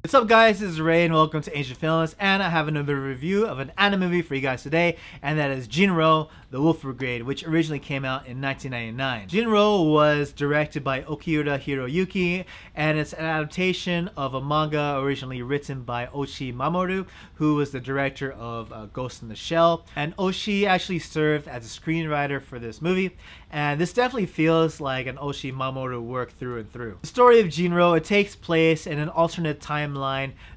What's up guys, this is Ray and welcome to Ancient Films, and I have another review of an anime movie for you guys today, and that is Jin-Roh, the Wolf Brigade, which originally came out in 1999. Jin-Roh was directed by Okiura Hiroyuki, and it's an adaptation of a manga originally written by Oshii Mamoru, who was the director of Ghost in the Shell, and Oshii actually served as a screenwriter for this movie, and this definitely feels like an Oshii Mamoru work through and through. The story of Jin-Roh, it takes place in an alternate timeline,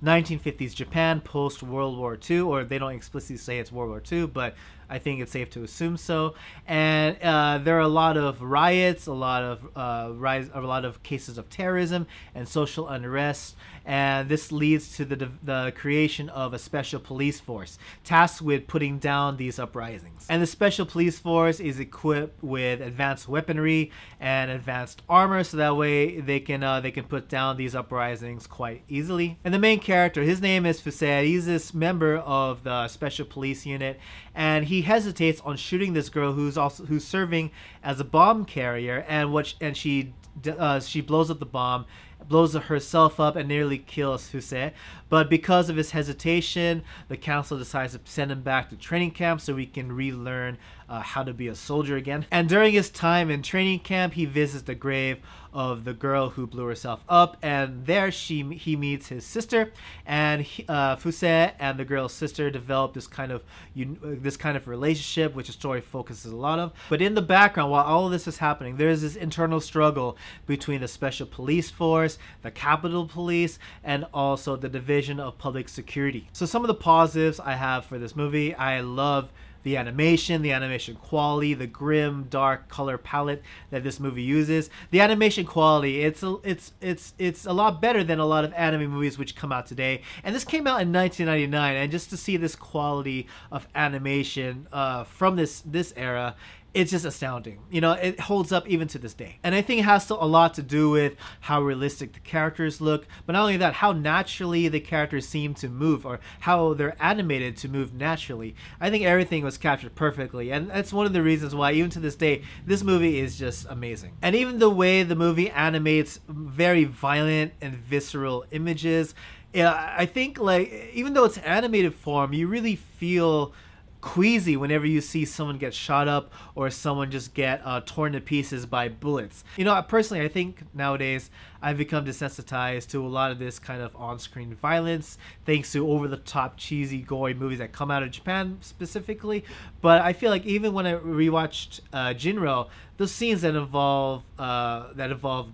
1950s Japan post World War II, or they don't explicitly say it's World War II, but I think it's safe to assume so. And there are a lot of riots, a lot of cases of terrorism and social unrest, and this leads to the creation of a special police force tasked with putting down these uprisings. And the special police force is equipped with advanced weaponry and advanced armor, so that way they can put down these uprisings quite easily. And the main character, his name is Fused. He's this member of the special police unit, and he hesitates on shooting this girl who's serving as a bomb carrier, and she blows up the bomb, blows herself up, and nearly kills Fused. But because of his hesitation, the council decides to send him back to training camp so he can relearn how to be a soldier again. And during his time in training camp, he visits the grave of the girl who blew herself up, and there he meets his sister, and Fused and the girl's sister develop this kind of relationship, which the story focuses a lot on. But in the background, while all of this is happening, there's this internal struggle between the special police force, the Capitol Police, and also the Division of Public Security. So some of the positives I have for this movie: I love the animation quality, the grim, dark color palette that this movie uses. The animation quality, it's a lot better than a lot of anime movies which come out today. And this came out in 1999, and just to see this quality of animation from this era, it's just astounding. You know, it holds up even to this day. And I think it has a lot to do with how realistic the characters look, but not only that, how naturally the characters seem to move, or how they're animated to move naturally. I think everything was captured perfectly, and that's one of the reasons why, even to this day, this movie is just amazing. And even the way the movie animates very violent and visceral images, I think, like, even though it's animated form, you really feel queasy whenever you see someone get shot up or someone just get torn to pieces by bullets. You know, personally, I think nowadays I've become desensitized to a lot of this kind of on-screen violence thanks to over-the-top cheesy gory movies that come out of Japan specifically. But I feel like even when I rewatched Jin-Roh, those scenes that involve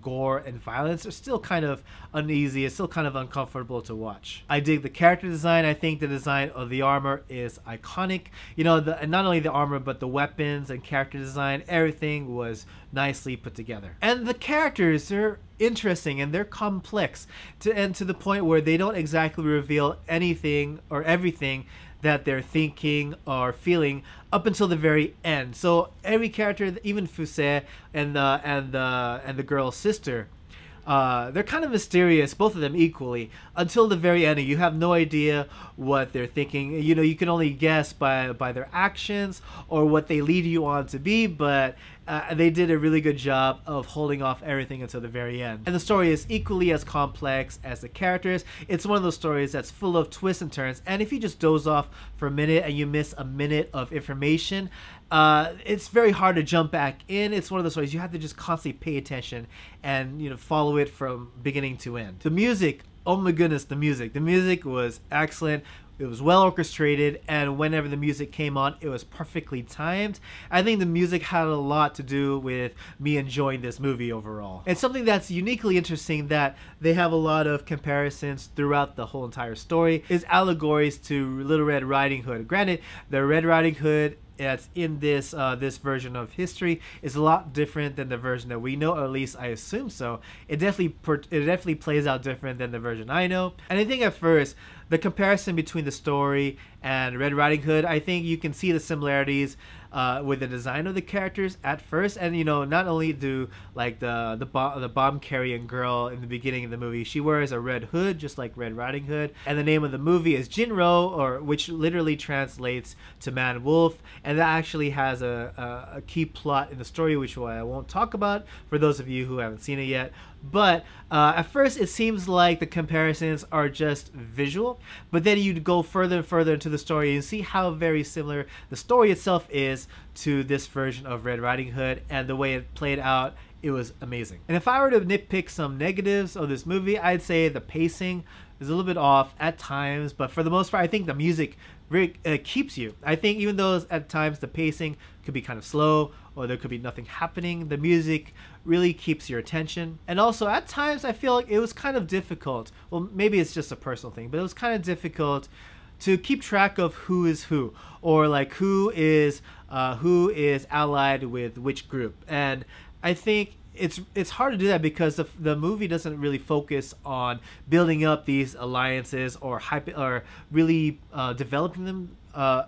gore and violence are still kind of uneasy. It's still kind of uncomfortable to watch. I dig the character design. I think the design of the armor is iconic. You know, and not only the armor, but the weapons and character design, everything was nicely put together. And the characters are interesting and they're complex to the point where they don't exactly reveal anything or everything that they're thinking or feeling up until the very end. So every character, even Fused and the girl's sister, they're kind of mysterious, both of them equally, until the very end. You have no idea what they're thinking. You know, you can only guess by their actions or what they lead you on to be, but they did a really good job of holding off everything until the very end. And the story is equally as complex as the characters. It's one of those stories that's full of twists and turns, and if you just doze off for a minute and you miss a minute of information, it's very hard to jump back in. It's one of those stories you have to just constantly pay attention and, you know, follow it from beginning to end. The music, oh my goodness, the music was excellent. It was well orchestrated, and whenever the music came on, it was perfectly timed. I think the music had a lot to do with me enjoying this movie overall. And something that's uniquely interesting, that they have a lot of comparisons throughout the whole entire story, is allegories to Little Red Riding Hood. Granted, the Red Riding Hood that's in this version of history is a lot different than the version that we know, or at least I assume so. It definitely plays out different than the version I know. And I think at first, the comparison between the story and Red Riding Hood, I think you can see the similarities with the design of the characters at first. And you know, not only do like the bomb carrying girl in the beginning of the movie, she wears a red hood just like Red Riding Hood, and the name of the movie is Jin-Roh, or which literally translates to man wolf, and that actually has a key plot in the story which I won't talk about for those of you who haven't seen it yet. But at first it seems like the comparisons are just visual, but then you go further and further into the story and see how very similar the story itself is to this version of Red Riding Hood, and the way it played out, it was amazing. And if I were to nitpick some negatives of this movie, I'd say the pacing is a little bit off at times, but for the most part I think the music really keeps you. I think even though at times the pacing could be kind of slow or there could be nothing happening, the music really keeps your attention. And also at times I feel like it was kind of difficult, well maybe it's just a personal thing, but it was kind of difficult to keep track of who is who, or like who is allied with which group. And I think it's hard to do that because the movie doesn't really focus on building up these alliances or really developing them.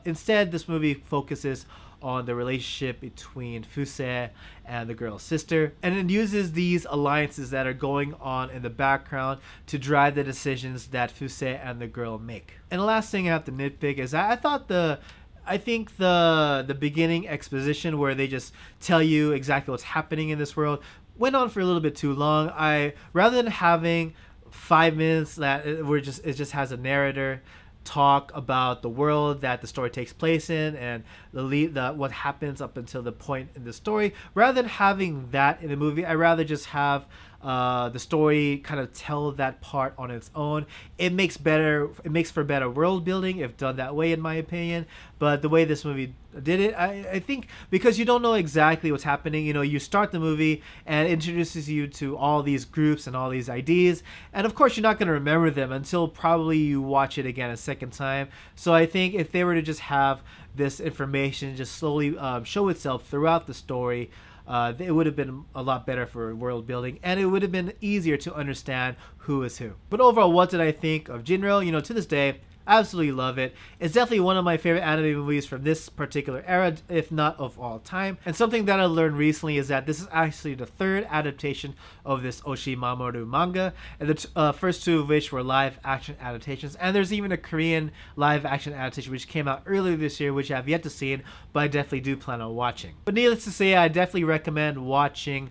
Instead, this movie focuses on the relationship between Fuse and the girl's sister, and it uses these alliances that are going on in the background to drive the decisions that Fuse and the girl make. And the last thing I have to nitpick is I think the beginning exposition where they just tell you exactly what's happening in this world went on for a little bit too long. Rather than having 5 minutes that it just has a narrator talk about the world that the story takes place in and what happens up until the point in the story, rather than having that in the movie, I'd rather just have the story kind of tell that part on its own. It makes for better world building if done that way, in my opinion. But the way this movie did it, I think because you don't know exactly what's happening, you know, you start the movie and it introduces you to all these groups and all these ideas, and of course you're not going to remember them until probably you watch it again a second time. So I think if they were to just have this information just slowly show itself throughout the story, it would have been a lot better for world building, and it would have been easier to understand who is who. But overall, what did I think of Jin-Roh? You know, to this day, absolutely love it. It's definitely one of my favorite anime movies from this particular era, if not of all time. And something that I learned recently is that this is actually the third adaptation of this Oshii Mamoru manga, and the first two of which were live action adaptations. And there's even a Korean live action adaptation which came out earlier this year, which I have yet to see, but I definitely do plan on watching. But needless to say, I definitely recommend watching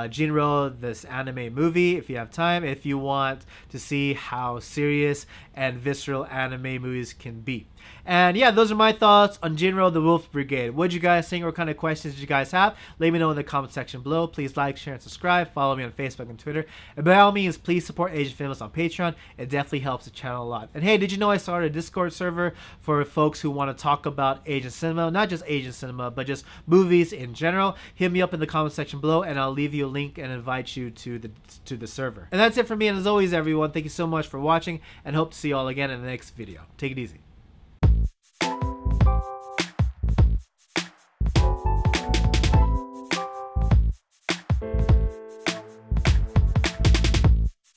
Jin-Roh, this anime movie, if you have time, if you want to see how serious and visceral anime movies can be. And yeah, those are my thoughts on Jin-Roh, the Wolf Brigade. What did you guys think? What kind of questions did you guys have? Let me know in the comment section below. Please like, share, and subscribe. Follow me on Facebook and Twitter. And by all means, please support Asian Films on Patreon. It definitely helps the channel a lot. And hey, did you know I started a Discord server for folks who want to talk about Asian cinema? Not just Asian cinema, but just movies in general. Hit me up in the comment section below, and I'll leave you a link and invite you to the server. And that's it for me. And as always, everyone, thank you so much for watching, and hope to see you all again in the next video. Take it easy.